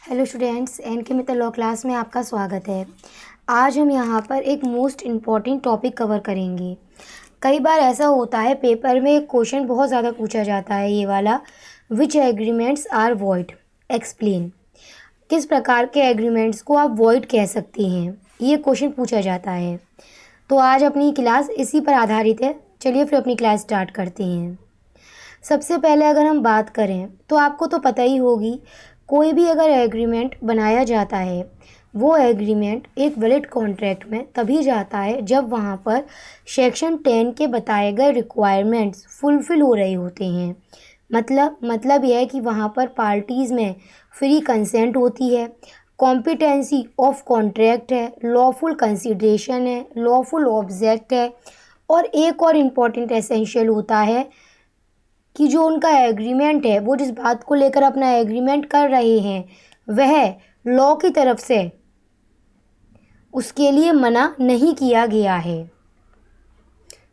Hello students, N के Mittal law class में आपका स्वागत है। आज हम यहाँ पर एक मोस्ट इम्पॉर्टेंट टॉपिक कवर करेंगे। कई बार ऐसा होता है पेपर में क्वेश्चन बहुत ज़्यादा पूछा जाता है, ये वाला, विच एग्रीमेंट्स आर वॉइड, एक्सप्लेन। किस प्रकार के एग्रीमेंट्स को आप वॉइड कह सकते हैं, ये क्वेश्चन पूछा जाता है। तो आज अपनी क्लास इसी पर आधारित है। चलिए फिर अपनी क्लास स्टार्ट करते हैं। सबसे पहले अगर हम बात करें तो आपको तो पता ही होगी, कोई भी अगर एग्रीमेंट बनाया जाता है वो एग्रीमेंट एक वैलिड कॉन्ट्रैक्ट में तभी जाता है जब वहाँ पर सेक्शन 10 के बताए गए रिक्वायरमेंट्स फुलफ़िल हो रहे होते हैं। मतलब यह है कि वहाँ पर पार्टीज़ में फ्री कंसेंट होती है, कॉम्पिटेंसी ऑफ कॉन्ट्रैक्ट है, लॉफुल कंसिडरेशन है, लॉफुल ऑब्जेक्ट है, और एक और इम्पॉर्टेंट एसेंशियल होता है कि जो उनका एग्रीमेंट है, वो जिस बात को लेकर अपना एग्रीमेंट कर रहे हैं वह लॉ की तरफ से उसके लिए मना नहीं किया गया है।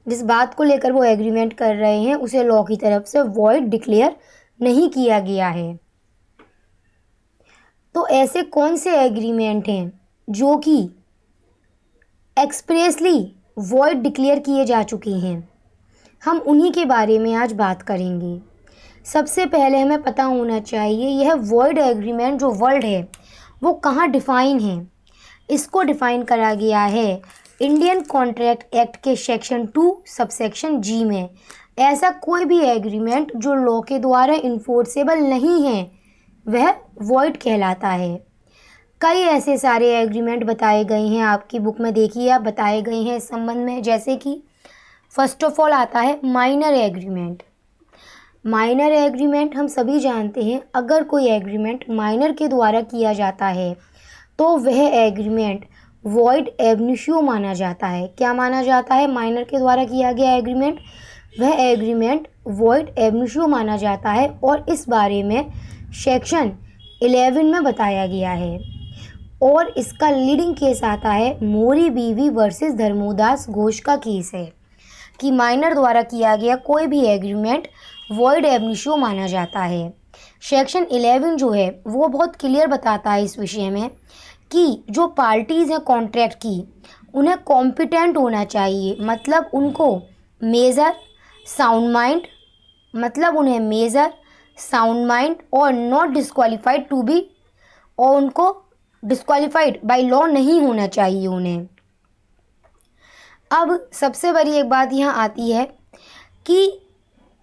जिस बात को लेकर वो एग्रीमेंट कर रहे हैं उसे लॉ की तरफ से वॉइड डिक्लेयर नहीं किया गया है। तो ऐसे कौन से एग्रीमेंट हैं जो कि एक्सप्रेसली वॉइड डिक्लेयर किए जा चुके हैं, हम उन्हीं के बारे में आज बात करेंगे। सबसे पहले हमें पता होना चाहिए यह वॉइड एग्रीमेंट जो वर्ड है वो कहाँ डिफ़ाइन है। इसको डिफ़ाइन करा गया है इंडियन कॉन्ट्रैक्ट एक्ट के सेक्शन 2 सबसेक्शन जी में। ऐसा कोई भी एग्रीमेंट जो लॉ के द्वारा इन्फोर्सेबल नहीं है वह वॉइड कहलाता है। कई ऐसे सारे एग्रीमेंट बताए गए हैं, आपकी बुक में देखिए आप, बताए गए हैं इस संबंध में। जैसे कि फर्स्ट ऑफ ऑल आता है माइनर एग्रीमेंट। माइनर एग्रीमेंट हम सभी जानते हैं, अगर कोई एग्रीमेंट माइनर के द्वारा किया जाता है तो वह एग्रीमेंट वॉइड एब इनिशियो माना जाता है। क्या माना जाता है? माइनर के द्वारा किया गया एग्रीमेंट, वह एग्रीमेंट वॉइड एब इनिशियो माना जाता है। और इस बारे में सेक्शन 11 में बताया गया है। और इसका लीडिंग केस आता है मोरी बीवी वर्सेस धर्मोदास घोष का केस है कि माइनर द्वारा किया गया कोई भी एग्रीमेंट वॉइड एब इनिशियो माना जाता है। सेक्शन 11 जो है वो बहुत क्लियर बताता है इस विषय में कि जो पार्टीज़ हैं कॉन्ट्रैक्ट की, उन्हें कॉम्पिटेंट होना चाहिए। मतलब उनको मेजर साउंड माइंड, मतलब उन्हें मेजर साउंड माइंड और नॉट डिस्क्वालीफाइड टू बी, और उनको डिस्क्वालीफाइड बाय लॉ नहीं होना चाहिए उन्हें। अब सबसे बड़ी एक बात यहाँ आती है कि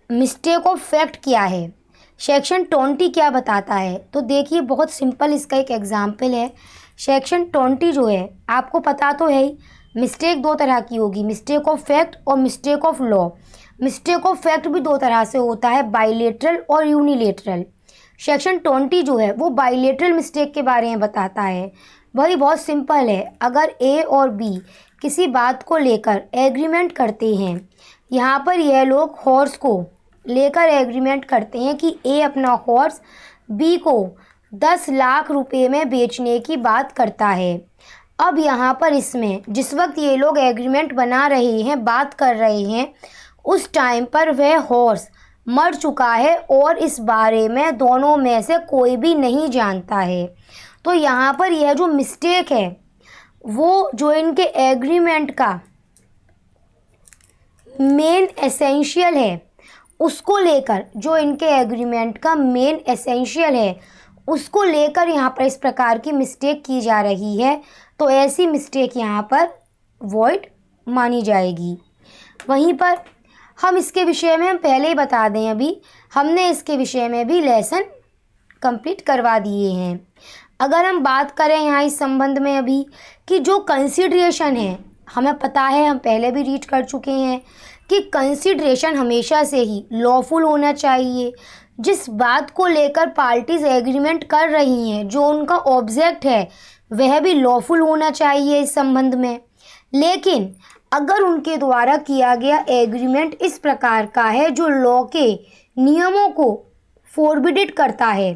मिस्टेक ऑफ फैक्ट क्या है, सेक्शन 20 क्या बताता है। तो देखिए बहुत सिंपल इसका एक एग्जाम्पल है। सेक्शन 20 जो है आपको पता तो है ही, मिस्टेक दो तरह की होगी, मिस्टेक ऑफ फैक्ट और mistake of law. Mistake of fact भी दो तरह से होता है, बाइलेटरल और यूनिलेटरल। सेक्शन 20 जो है वो बाइलेटरल मिस्टेक के बारे में बताता है। वही बहुत सिंपल है, अगर ए और बी किसी बात को लेकर एग्रीमेंट करते हैं, यहाँ पर यह लोग हॉर्स को लेकर एग्रीमेंट करते हैं कि ए अपना हॉर्स बी को 10 लाख रुपए में बेचने की बात करता है। अब यहाँ पर इसमें जिस वक्त ये लोग एग्रीमेंट बना रहे हैं, बात कर रहे हैं, उस टाइम पर वह हॉर्स मर चुका है और इस बारे में दोनों में से कोई भी नहीं जानता है। तो यहाँ पर यह जो मिस्टेक है वो जो इनके एग्रीमेंट का मेन एसेंशियल है उसको लेकर, जो इनके एग्रीमेंट का मेन एसेंशियल है उसको लेकर यहाँ पर इस प्रकार की मिस्टेक की जा रही है। तो ऐसी मिस्टेक यहाँ पर वॉइड मानी जाएगी। वहीं पर हम इसके विषय में हम पहले ही बता दें, अभी हमने इसके विषय में भी लेसन कंप्लीट करवा दिए हैं। अगर हम बात करें यहाँ इस संबंध में अभी कि जो कंसिडरेशन है, हमें पता है, हम पहले भी रीड कर चुके हैं कि कंसिडरेशन हमेशा से ही लॉफुल होना चाहिए। जिस बात को लेकर पार्टीज एग्रीमेंट कर रही हैं, जो उनका ऑब्जेक्ट है, वह भी लॉफुल होना चाहिए इस संबंध में। लेकिन अगर उनके द्वारा किया गया एग्रीमेंट इस प्रकार का है जो लॉ के नियमों को फोरबिडेड करता है,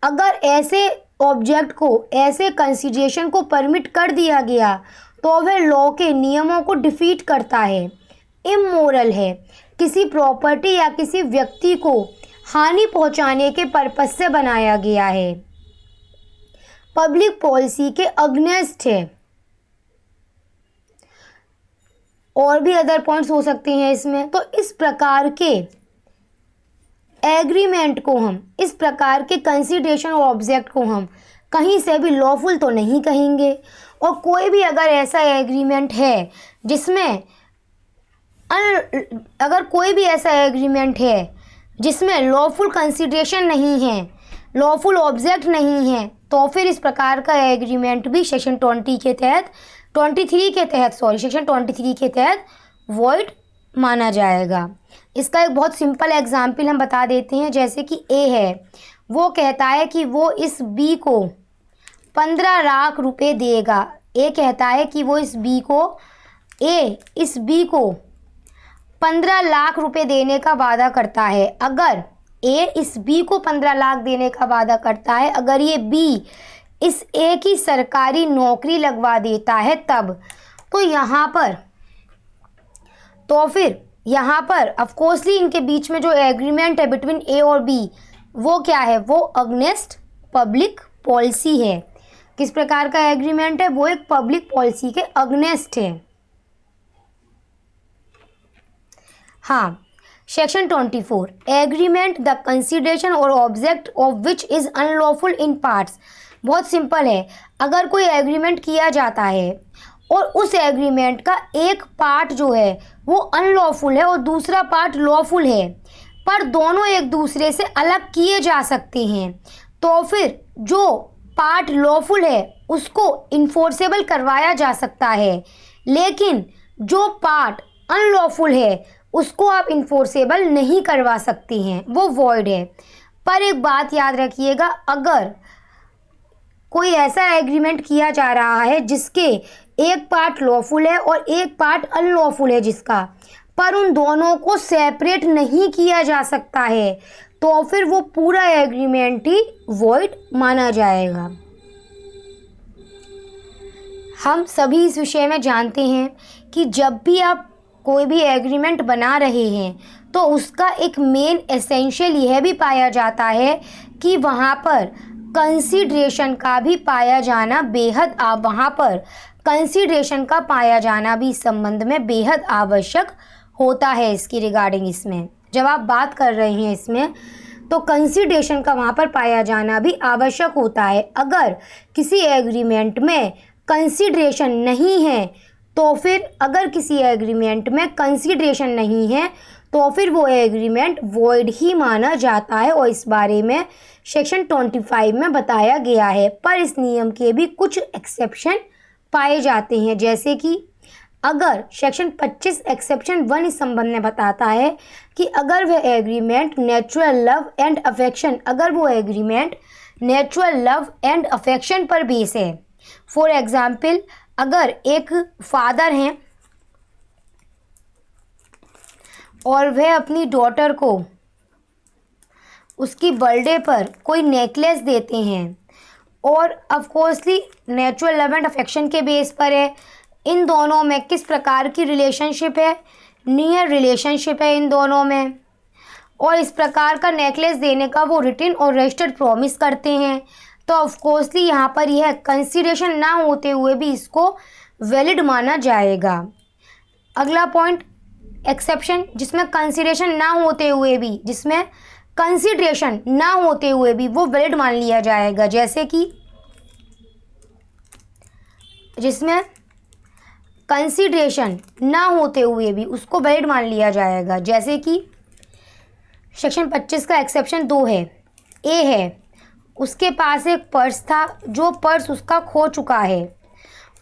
अगर ऐसे ऑब्जेक्ट को, ऐसे कंसिडरेशन को परमिट कर दिया गया तो वह लॉ के नियमों को डिफीट करता है, इमोरल है, किसी प्रॉपर्टी या किसी व्यक्ति को हानि पहुंचाने के पर्पस से बनाया गया है। पब्लिक पॉलिसी के अगेंस्ट है। और भी अदर पॉइंट्स हो सकते हैं इसमें। तो इस प्रकार के एग्रीमेंट को हम, इस प्रकार के कंसीडरेशन और ऑब्जेक्ट को हम कहीं से भी लॉफुल तो नहीं कहेंगे। और कोई भी अगर ऐसा एग्रीमेंट है जिसमें अगर कोई भी ऐसा एग्रीमेंट है जिसमें लॉफुल कंसीडरेशन नहीं है, लॉफुल ऑब्जेक्ट नहीं है, तो फिर इस प्रकार का एग्रीमेंट भी सेक्शन 23 के तहत वॉइड माना जाएगा। इसका एक बहुत सिंपल एग्जाम्पल हम बता देते हैं। जैसे कि ए है, वो कहता है कि वो इस बी को 15 लाख रुपए देगा। ए कहता है कि वो इस बी को 15 लाख रुपए देने का वादा करता है। अगर ए इस बी को 15 लाख देने का वादा करता है, अगर ये बी इस ए की सरकारी नौकरी लगवा देता है तब, तो फिर यहाँ पर ऑफकोर्सली इनके बीच में जो एग्रीमेंट है बिटवीन ए और बी, वो क्या है, वो अगेंस्ट पब्लिक पॉलिसी है। किस प्रकार का एग्रीमेंट है, वो एक पब्लिक पॉलिसी के अगेंस्ट है। हाँ, सेक्शन 24 एग्रीमेंट द कंसीडरेशन और object of which is unlawful in parts. बहुत सिंपल है। अगर कोई एग्रीमेंट किया जाता है और उस एग्रीमेंट का एक पार्ट जो है वो अनलॉफुल है और दूसरा पार्ट लॉफुल है, पर दोनों एक दूसरे से अलग किए जा सकते हैं, तो फिर जो पार्ट लॉफुल है उसको इन्फोर्सेबल करवाया जा सकता है, लेकिन जो पार्ट अनलॉफुल है उसको आप इन्फोर्सेबल नहीं करवा सकते हैं, वो वॉइड है। पर एक बात याद रखिएगा, अगर कोई ऐसा एग्रीमेंट किया जा रहा है जिसके एक पार्ट लॉफुल है और एक पार्ट अनलॉफुल है जिसका, पर उन दोनों को सेपरेट नहीं किया जा सकता है, तो फिर वो पूरा एग्रीमेंट ही वॉइड माना जाएगा। हम सभी इस विषय में जानते हैं कि जब भी आप कोई भी एग्रीमेंट बना रहे हैं तो उसका एक मेन एसेंशियल यह भी पाया जाता है कि वहाँ पर कंसीडरेशन का भी पाया जाना बेहद वहाँ पर कंसीडरेशन का पाया जाना भी इस संबंध में बेहद आवश्यक होता है। इसकी रिगार्डिंग इसमें जब आप बात कर रहे हैं इसमें, तो कंसीडरेशन का वहाँ पर पाया जाना भी आवश्यक होता है। अगर किसी एग्रीमेंट में कंसीडरेशन नहीं है तो फिर तो फिर वो एग्रीमेंट वॉइड ही माना जाता है और इस बारे में सेक्शन 25 में बताया गया है। पर इस नियम के भी कुछ एक्सेप्शन पाए जाते हैं, जैसे कि अगर सेक्शन 25 एक्सेप्शन 1 इस संबंध में बताता है कि अगर वह agreement natural love and affection पर बेस है। फॉर एग्जाम्पल, अगर एक फादर हैं और वह अपनी डॉटर को उसकी बर्थडे पर कोई नेकलेस देते हैं और ऑफकोर्सली नेचुरल लव एंड अफेक्शन के बेस पर है, इन दोनों में किस प्रकार की रिलेशनशिप है, नियर रिलेशनशिप है इन दोनों में, और इस प्रकार का नेकलेस देने का वो रिटन और रजिस्टर्ड प्रॉमिस करते हैं, तो ऑफकोर्सली यहाँ पर यह कंसीडरेशन ना होते हुए भी इसको वैलिड माना जाएगा। अगला पॉइंट एक्सेप्शन, जिसमें कंसीडरेशन ना होते हुए भी वो वैलिड मान लिया जाएगा, जैसे कि जिसमें कंसीडरेशन ना होते हुए भी उसको वैलिड मान लिया जाएगा, जैसे कि सेक्शन 25 का एक्सेप्शन 2 है। ए है, उसके पास एक पर्स था, जो पर्स उसका खो चुका है,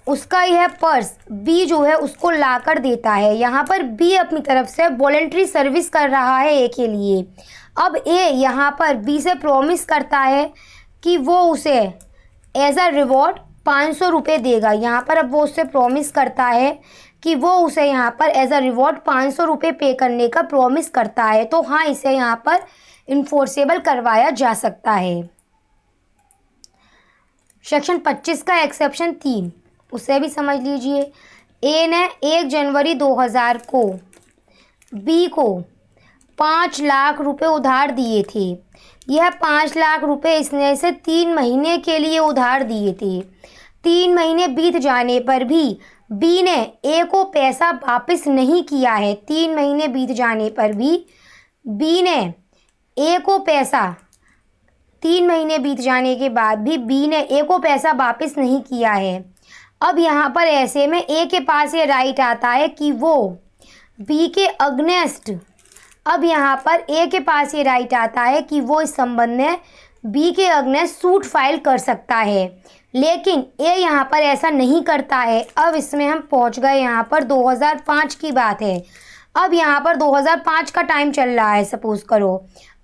उसका यह पर्स बी जो है उसको ला कर देता है। यहाँ पर बी अपनी तरफ से वॉलंटरी सर्विस कर रहा है ए के लिए। अब ए यहाँ पर बी से प्रॉमिस करता है कि वो उसे एज अ रिवॉर्ड 500 रुपये देगा। यहाँ पर अब वो उससे प्रॉमिस करता है कि वो उसे यहाँ पर एज अ रिवॉर्ड 500 रुपये पे करने का प्रॉमिस करता है, तो हाँ, इसे यहाँ पर इन्फोर्सेबल करवाया जा सकता है। सेक्शन 25 का एक्सेप्शन 3, उसे भी समझ लीजिए। ए ने 1 जनवरी 2000 को बी को 5 लाख रुपए उधार दिए थे। यह 5 लाख रुपए इसने इसे 3 महीने के लिए उधार दिए थे। 3 महीने बीत जाने पर भी बी ने ए को पैसा वापस नहीं किया है। 3 महीने बीत जाने पर भी बी ने ए को पैसा 3 महीने बीत जाने के बाद भी बी ने ए को पैसा वापस नहीं किया है। अब यहाँ पर ऐसे में ए के पास ये राइट आता है कि वो बी के अगेंस्ट अब यहाँ पर ए के पास ये राइट आता है कि वो इस संबंध में बी के अगेंस्ट सूट फाइल कर सकता है, लेकिन ए यहाँ पर ऐसा नहीं करता है। अब इसमें हम पहुँच गए, यहाँ पर 2005 की बात है। अब यहाँ पर 2005 का टाइम चल रहा है सपोज करो।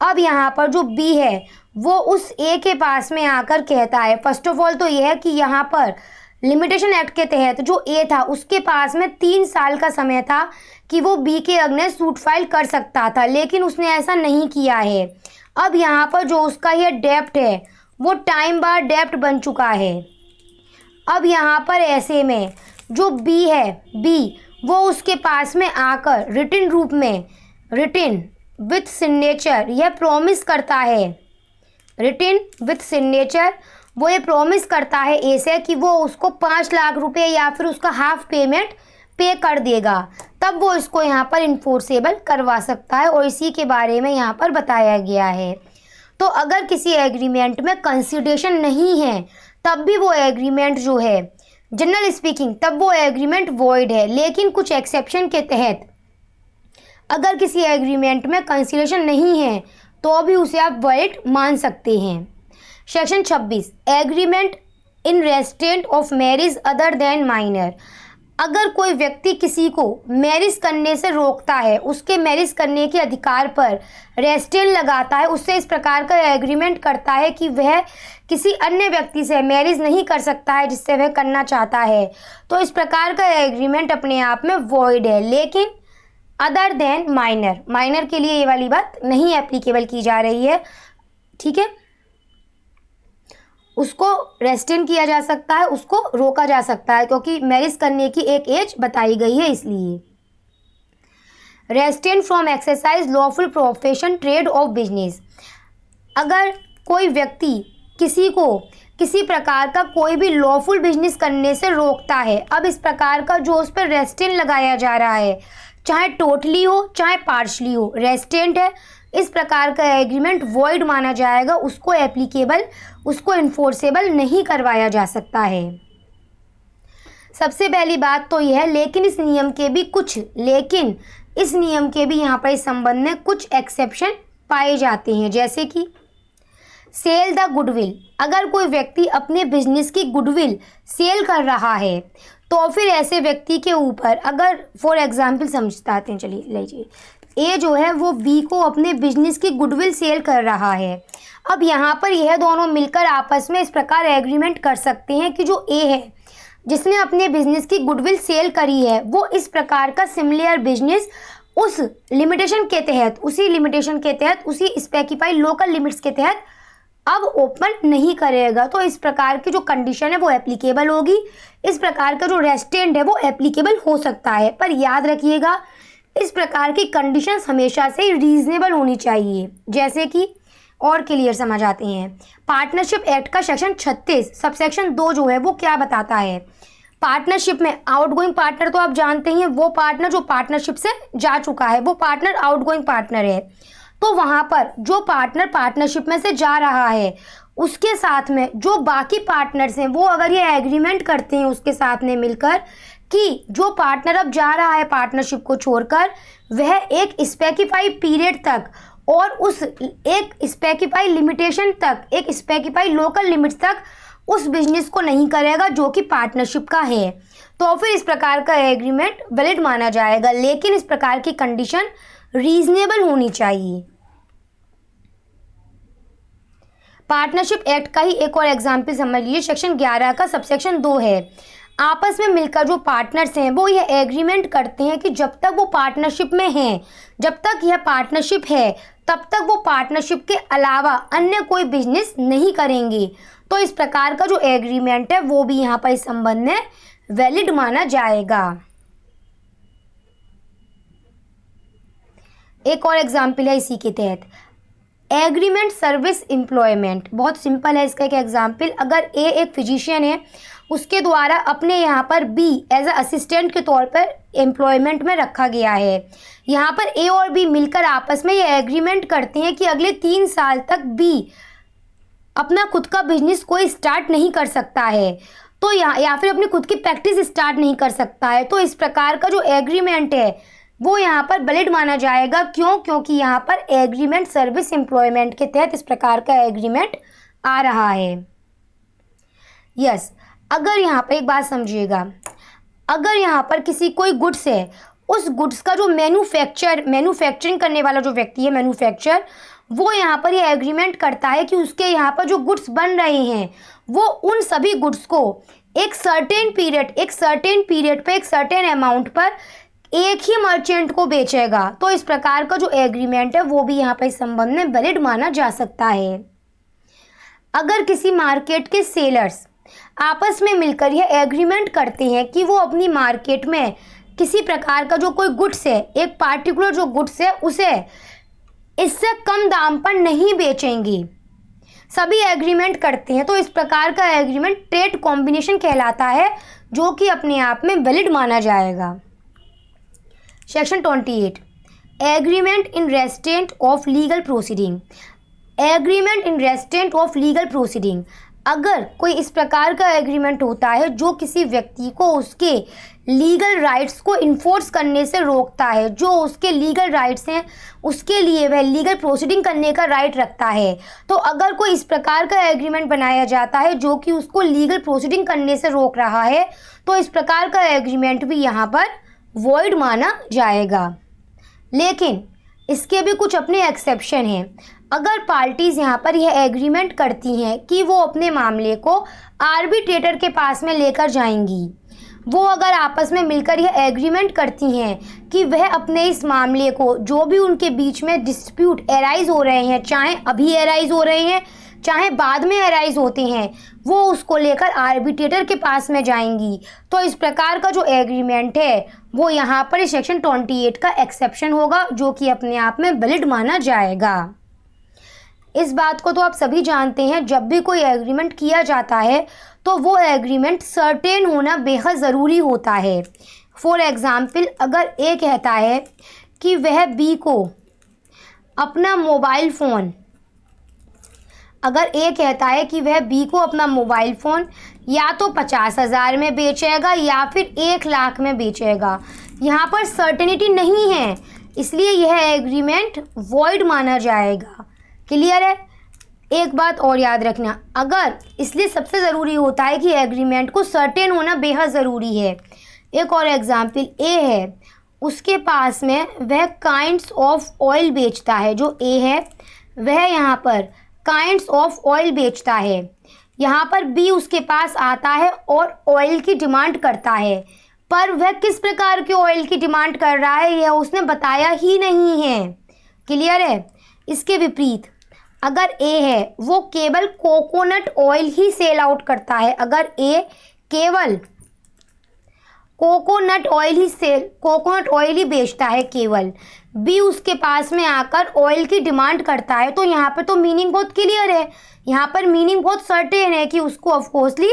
अब यहाँ पर जो बी है वो उस ए के पास में आकर कहता है, फर्स्ट ऑफ ऑल तो यह है कि यहाँ पर लिमिटेशन एक्ट के तहत जो ए था उसके पास में 3 साल का समय था कि वो बी के अगेंस्ट सूट फाइल कर सकता था, लेकिन उसने ऐसा नहीं किया है। अब यहाँ पर जो उसका ये डेप्ट है वो टाइम बार डेप्ट बन चुका है। अब यहाँ पर ऐसे में जो बी है, बी वो उसके पास में आकर रिटन रूप में, रिटन विथ सिग्नेचर, यह प्रॉमिस करता है, रिटन विथ सिग्नेचर वो ये प्रॉमिस करता है ए से कि वो उसको 5 लाख रुपए या फिर उसका हाफ पेमेंट पे कर देगा, तब वो इसको यहाँ पर इन्फोर्सेबल करवा सकता है, और इसी के बारे में यहाँ पर बताया गया है। तो अगर किसी एग्रीमेंट में कंसिडरेशन नहीं है तब भी वो एग्रीमेंट जो है, जनरल स्पीकिंग, तब वो एग्रीमेंट वॉइड है। लेकिन कुछ एक्सेप्शन के तहत अगर किसी एग्रीमेंट में कंसिडरेशन नहीं है तो भी उसे आप वॉइड मान सकते हैं। Section 26, agreement in restaurant of marriage other than minor. अगर कोई व्यक्ति किसी को मैरिज करने से रोकता है, उसके मैरिज करने के अधिकार पर रेस्ट्रेंट लगाता है, उससे इस प्रकार का एग्रीमेंट करता है कि वह किसी अन्य व्यक्ति से मैरिज नहीं कर सकता है जिससे वह करना चाहता है, तो इस प्रकार का एग्रीमेंट अपने आप में वॉइड है। लेकिन अदर देन माइनर, माइनर के लिए ये वाली बात नहीं एप्लीकेबल की जा रही है, ठीक है। उसको रेस्ट्रेन किया जा सकता है, उसको रोका जा सकता है, क्योंकि मैरिज करने की एक एज बताई गई है इसलिए। Restrain from exercise lawful profession trade off business. अगर कोई व्यक्ति किसी को किसी प्रकार का कोई भी लॉफुल बिजनेस करने से रोकता है, अब इस प्रकार का जो उस पर रेस्ट्रेन लगाया जा रहा है, चाहे टोटली हो चाहे पार्शली हो, रेस्ट्रेंट है, इस प्रकार का एग्रीमेंट वॉइड माना जाएगा, उसको एप्लीकेबल, उसको इन्फोर्सेबल नहीं करवाया जा सकता है। सबसे पहली बात तो यह है, लेकिन इस नियम के भी यहाँ पर इस संबंध में कुछ एक्सेप्शन पाए जाते हैं, जैसे कि सेल द गुडविल। अगर कोई व्यक्ति अपने बिजनेस की गुडविल सेल कर रहा है तो फिर ऐसे व्यक्ति के ऊपर, अगर फॉर एग्जाम्पल समझते हैं, चलिए लीजिए, ए जो है वो बी को अपने बिजनेस की गुडविल सेल कर रहा है। अब यहाँ पर यह दोनों मिलकर आपस में इस प्रकार एग्रीमेंट कर सकते हैं कि जो ए है जिसने अपने बिजनेस की गुडविल सेल करी है, वो इस प्रकार का सिमिलर बिजनेस उस लिमिटेशन के तहत, उसी स्पेसिफाइड लोकल लिमिट्स के तहत अब ओपन नहीं करेगा। तो इस प्रकार की जो कंडीशन है वो एप्लीकेबल होगी, इस प्रकार का जो रेस्ट्रेंट है वो एप्लीकेबल हो सकता है। पर याद रखिएगा, इस प्रकार की कंडीशंस हमेशा से रीजनेबल होनी चाहिए। जैसे कि और क्लियर समझ आते हैं, पार्टनरशिप एक्ट का सेक्शन 36 सबसेक्शन 2 जो है वो क्या बताता है। पार्टनरशिप में आउटगोइंग पार्टनर तो आप जानते हैं, वो पार्टनर जो पार्टनरशिप से जा चुका है वो पार्टनर आउटगोइंग पार्टनर है। तो वहाँ पर जो पार्टनर पार्टनरशिप में से जा रहा है उसके साथ में जो बाकी पार्टनर्स हैं वो अगर ये एग्रीमेंट करते हैं उसके साथ में मिलकर कि जो पार्टनर अब जा रहा है पार्टनरशिप को छोड़कर, वह एक स्पेसिफाइड पीरियड तक और उस एक स्पेसिफाइड लिमिटेशन तक, एक स्पेसिफाइड लोकल लिमिट्स तक उस बिजनेस को नहीं करेगा जो कि पार्टनरशिप का है, तो फिर इस प्रकार का एग्रीमेंट वैलिड माना जाएगा। लेकिन इस प्रकार की कंडीशन रीजनेबल होनी चाहिए। पार्टनरशिप एक्ट का ही एक और एग्जाम्पल समझ लीजिए, सेक्शन 11 का सबसेक्शन 2 है। आपस में मिलकर जो पार्टनर्स हैं वो यह एग्रीमेंट करते हैं कि जब तक वो पार्टनरशिप में हैं, जब तक यह पार्टनरशिप है, तब तक वो पार्टनरशिप के अलावा अन्य कोई बिजनेस नहीं करेंगे। तो इस प्रकार का जो एग्रीमेंट है वो भी यहाँ पर इस संबंध में वैलिड माना जाएगा। एक और एग्जाम्पल है इसी के तहत, एग्रीमेंट सर्विस एम्प्लॉयमेंट, बहुत सिंपल है इसका एक एग्जाम्पल। अगर ए एक फिजिशियन है, उसके द्वारा अपने यहाँ पर बी एज अ असिस्टेंट के तौर पर एम्प्लॉयमेंट में रखा गया है। यहाँ पर ए और बी मिलकर आपस में ये एग्रीमेंट करते हैं कि अगले 3 साल तक बी अपना खुद का बिजनेस कोई स्टार्ट नहीं कर सकता है, तो या फिर अपनी खुद की प्रैक्टिस स्टार्ट नहीं कर सकता है। तो इस प्रकार का जो एग्रीमेंट है वो यहाँ पर वैलिड माना जाएगा। क्यों? क्योंकि यहाँ पर एग्रीमेंट सर्विस एम्प्लॉयमेंट के तहत इस प्रकार का एग्रीमेंट आ रहा है। यस, अगर यहाँ पर एक बात समझिएगा, अगर यहाँ पर किसी कोई गुड्स है, उस गुड्स का जो मैन्युफैक्चरिंग करने वाला जो व्यक्ति है, मैन्युफैक्चर, वो यहाँ पर ये एग्रीमेंट करता है कि उसके यहाँ पर जो गुड्स बन रहे हैं वो उन सभी गुड्स को एक सर्टेन पीरियड पे एक सर्टेन अमाउंट पर एक ही मर्चेंट को बेचेगा। तो इस प्रकार का जो एग्रीमेंट है वो भी यहाँ पर इस संबंध में वैलिड माना जा सकता है। अगर किसी मार्केट के सेलर्स आपस में मिलकर यह एग्रीमेंट करते हैं कि वो अपनी मार्केट में किसी प्रकार का जो कोई गुड्स है, एक पार्टिकुलर जो गुड्स है, उसे इससे कम दाम पर नहीं बेचेंगे, सभी एग्रीमेंट करते हैं, तो इस प्रकार का एग्रीमेंट ट्रेड कॉम्बिनेशन कहलाता है, जो कि अपने आप में वैलिड माना जाएगा। Section 28, agreement in restraint of legal proceeding. Agreement in restraint of legal proceeding, अगर कोई इस प्रकार का एग्रीमेंट होता है जो किसी व्यक्ति को उसके लीगल राइट्स को इन्फोर्स करने से रोकता है, जो उसके लीगल राइट्स हैं उसके लिए वह लीगल प्रोसीडिंग करने का राइट रखता है, तो अगर कोई इस प्रकार का एग्रीमेंट बनाया जाता है जो कि उसको लीगल प्रोसीडिंग करने से रोक रहा है, तो इस प्रकार का एग्रीमेंट भी यहाँ पर वॉइड माना जाएगा। लेकिन इसके भी कुछ अपने एक्सेप्शन हैं। अगर पार्टीज़ यहाँ पर यह एग्रीमेंट करती हैं कि वो अपने मामले को आर्बिट्रेटर के पास में लेकर जाएंगी, वो अगर आपस में मिलकर यह एग्रीमेंट करती हैं कि वह अपने इस मामले को, जो भी उनके बीच में डिस्प्यूट एराइज हो रहे हैं, चाहे अभी एराइज हो रहे हैं चाहे बाद में एराइज होते हैं, वो उसको लेकर आर्बिट्रेटर के पास में जाएंगी, तो इस प्रकार का जो एग्रीमेंट है वो यहाँ पर सेक्शन 28 का एक्सेप्शन होगा, जो कि अपने आप में वैलिड माना जाएगा। इस बात को तो आप सभी जानते हैं, जब भी कोई एग्रीमेंट किया जाता है तो वो एग्रीमेंट सर्टेन होना बेहद ज़रूरी होता है। फॉर एग्ज़ाम्पल, अगर ए कहता है कि वह बी को अपना मोबाइल फ़ोन, या तो 50,000 में बेचेगा या फिर 1 लाख में बेचेगा, यहाँ पर सर्टेनिटी नहीं है, इसलिए यह एग्रीमेंट वॉइड माना जाएगा। क्लियर है? एक बात और याद रखना, अगर इसलिए सबसे ज़रूरी होता है कि एग्रीमेंट को सर्टेन होना बेहद ज़रूरी है। एक और एग्जाम्पल, ए है, उसके पास में वह काइंड्स ऑफ ऑयल बेचता है, जो ए है वह यहाँ पर काइंड्स ऑफ ऑयल बेचता है, यहाँ पर बी उसके पास आता है और ऑयल की डिमांड करता है, पर वह किस प्रकार के ऑयल की डिमांड कर रहा है यह उसने बताया ही नहीं है। क्लियर है? इसके विपरीत अगर ए है वो केवल कोकोनट ऑयल ही सेल आउट करता है, अगर ए केवल कोकोनट ऑयल ही बेचता है केवल, बी उसके पास में आकर ऑयल की डिमांड करता है, तो यहाँ पर तो मीनिंग बहुत क्लियर है, यहाँ पर मीनिंग बहुत सर्टेन है कि उसको ऑफकोर्सली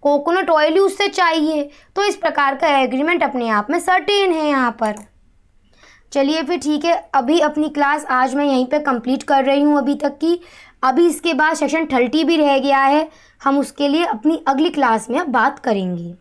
कोकोनट ऑयल ही उससे चाहिए, तो इस प्रकार का एग्रीमेंट अपने आप में सर्टेन है यहाँ पर। चलिए फिर ठीक है, अभी अपनी क्लास आज मैं यहीं पे कंप्लीट कर रही हूँ अभी तक की। अभी इसके बाद सेक्शन 30 भी रह गया है, हम उसके लिए अपनी अगली क्लास में बात करेंगे।